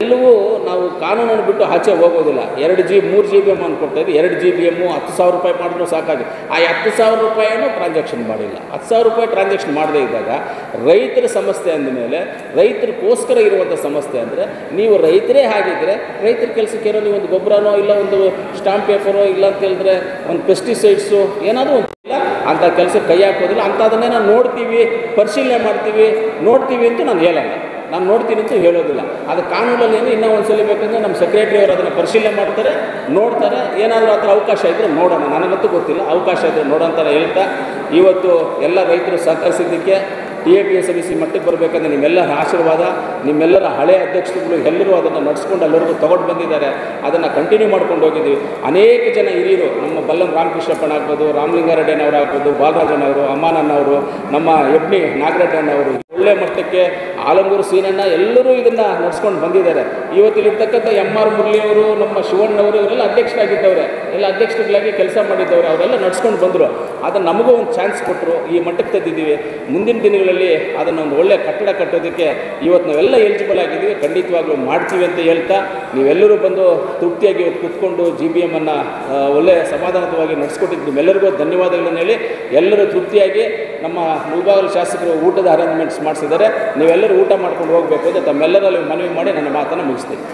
ಎಲ್ಲವೂ ನಾವು ಕಾನೂನನ್ನು ಬಿಟ್ಟು ಆಚೆ ಹೋಗೋದಿಲ್ಲ. 2 GB 3 GBM ಅಂತ ಕೊಡ್ತಾಯಿದ್ವಿ, 2 GBM 10,000 ರೂಪಾಯಿ ಮಾಡಿದ್ರು ಸಾಕಾಗಿ. ಆ 10,000 ರೂಪಾಯಿನೂ ಟ್ರಾನ್ಸಾಕ್ಷನ್ ಮಾಡಿಲ್ಲ. 10,000 ರೂಪಾಯಿ ಟ್ರಾನ್ಸಾಕ್ಷನ್ ಮಾಡದೇ ಇದ್ದಾಗ ರೈತರ ಸಮಸ್ಯೆ ಅಂದಮೇಲೆ ರೈತರಿಗೋಸ್ಕರ ಇರುವಂಥ ಸಮಸ್ಯೆ ಅಂದರೆ, ನೀವು ರೈತರೇ ಆಗಿದ್ದರೆ ರೈತರ ಕೆಲಸಕ್ಕೇನೋ ನೀವು ಒಂದು ಗೊಬ್ಬರನೋ ಇಲ್ಲ ಒಂದು ಸ್ಟಾಂಪ್ ಪೇಪರೋ ಇಲ್ಲ ಅಂತ ಹೇಳಿದ್ರೆ ಒಂದು ಪೆಸ್ಟಿಸೈಡ್ಸು ಏನಾದರೂ ಒಂದು ಇಲ್ಲ ಅಂಥ ಕೆಲಸಕ್ಕೆ ಕೈ ಹಾಕೋದಿಲ್ಲ. ಅಂಥದನ್ನೇ ನಾವು ನೋಡ್ತೀವಿ, ಪರಿಶೀಲನೆ ನೋಡ್ತೀವಿ ಅಂತೂ ನಾನು ಹೇಳಲ್ಲ, ನಾನು ನೋಡ್ತೀನಿ ಅಂತೂ ಹೇಳೋದಿಲ್ಲ. ಅದು ಕಾನೂನಲ್ಲಿ ಏನು ಇನ್ನೂ ಒಂದು ಸಲ ಬೇಕಂದರೆ ನಮ್ಮ ಸೆಕ್ರೆಟರಿ ಅವರು ಅದನ್ನು ಪರಿಶೀಲನೆ ಮಾಡ್ತಾರೆ, ನೋಡ್ತಾರೆ. ಏನಾದರೂ ಆ ಥರ ಅವಕಾಶ ಇದ್ದರೆ ನೋಡೋಣ, ನನಗಂತೂ ಗೊತ್ತಿಲ್ಲ, ಅವಕಾಶ ಇದ್ದರೆ ನೋಡೋಂಥ ಹೇಳ್ತಾ ಇವತ್ತು ಎಲ್ಲ ರೈತರು ಸಹಕರಿಸಿದ್ದಕ್ಕೆ TAPSMC ಮಟ್ಟಕ್ಕೆ ಬರಬೇಕಂದ್ರೆ ನಿಮ್ಮೆಲ್ಲರ ಆಶೀರ್ವಾದ, ನಿಮ್ಮೆಲ್ಲರ ಹಳೆಯ ಅಧ್ಯಕ್ಷರುಗಳು ಎಲ್ಲರೂ ಅದನ್ನು ನಡೆಸ್ಕೊಂಡು ಅಲ್ಲಿವರೆಗೂ ತೊಗೊಂಡು ಬಂದಿದ್ದಾರೆ. ಅದನ್ನು ಕಂಟಿನ್ಯೂ ಮಾಡ್ಕೊಂಡು ಹೋಗಿದ್ದೀವಿ. ಅನೇಕ ಜನ ಹಿರಿಯರು, ನಮ್ಮ ಬಲ್ಲಂ ರಾಮಕೃಷ್ಣಪ್ಪಣ್ಣ ಆಗ್ಬೋದು, ರಾಮಲಿಂಗಾರೆಡ್ಡಿಯವರು ಆಗ್ಬೋದು, ಬಾಲರಾಜನವರು, ಅಮ್ಮಾನಣ್ಣವರು, ನಮ್ಮ ಎಬ್ನಿ ನಾಗರೆಡ್ಡಣ್ಣವರು, ಒಳ್ಳೆ ಮಟ್ಟಕ್ಕೆ ಆಲಂಗೂರು ಸೀನಣ್ಣ ಎಲ್ಲರೂ ಇದನ್ನು ನಡೆಸ್ಕೊಂಡು ಬಂದಿದ್ದಾರೆ. ಇವತ್ತಿಲ್ಲಿರ್ತಕ್ಕಂಥ MR ಮುರಳಿಯವರು, ನಮ್ಮ ಶಿವಣ್ಣವರು ಇವರೆಲ್ಲ ಅಧ್ಯಕ್ಷರಾಗಿದ್ದವ್ರೆ, ಎಲ್ಲ ಅಧ್ಯಕ್ಷರುಗಳಾಗಿ ಕೆಲಸ ಮಾಡಿದ್ದವ್ರೆ, ಅವರೆಲ್ಲ ನಡೆಸ್ಕೊಂಡು ಬಂದರು. ಅದನ್ನು ನಮಗೂ ಒಂದು ಚಾನ್ಸ್ ಕೊಟ್ಟರು, ಈ ಮಟ್ಟಕ್ಕೆ ತಂದಿದ್ದೀವಿ. ಮುಂದಿನ ದಿನಗಳಲ್ಲಿ ಅದನ್ನು ಒಂದು ಒಳ್ಳೆಯ ಕಟ್ಟಡ ಕಟ್ಟೋದಕ್ಕೆ ಇವತ್ತು ನಾವೆಲ್ಲ ಎಲಿಜಿಬಲ್ ಆಗಿದ್ದೀವಿ, ಖಂಡಿತವಾಗ್ಲೂ ಮಾಡ್ತೀವಿ ಅಂತ ಹೇಳ್ತಾ ನೀವೆಲ್ಲರೂ ಬಂದು ತೃಪ್ತಿಯಾಗಿ ಇವತ್ತು ಕೂತ್ಕೊಂಡು GBM ಅನ್ನು ಒಳ್ಳೆಯ ಸಮಾಧಾನವಾಗಿ ನಡೆಸ್ಕೊಟ್ಟಿದ್ದು ನಿಮ್ಮೆಲ್ಲರಿಗೂ ಧನ್ಯವಾದಗಳನ್ನು ಹೇಳಿ, ಎಲ್ಲರೂ ತೃಪ್ತಿಯಾಗಿ ನಮ್ಮ ಮುಳಬಾಗಿಲು ಶಾಸಕರು ಊಟದ ಅರೇಂಜ್ಮೆಂಟ್ಸ್ ಮಾಡಿಸಿದ್ದಾರೆ. ನೀವೆಲ್ಲರೂ ಊಟ ಮಾಡ್ಕೊಂಡು ಹೋಗಬೇಕು ಅಂತ ತಮ್ಮೆಲ್ಲರಲ್ಲಿ ಮನವಿ ಮಾಡಿ ನನ್ನ ಮಾತನ್ನು ಮುಗಿಸ್ತೀನಿ.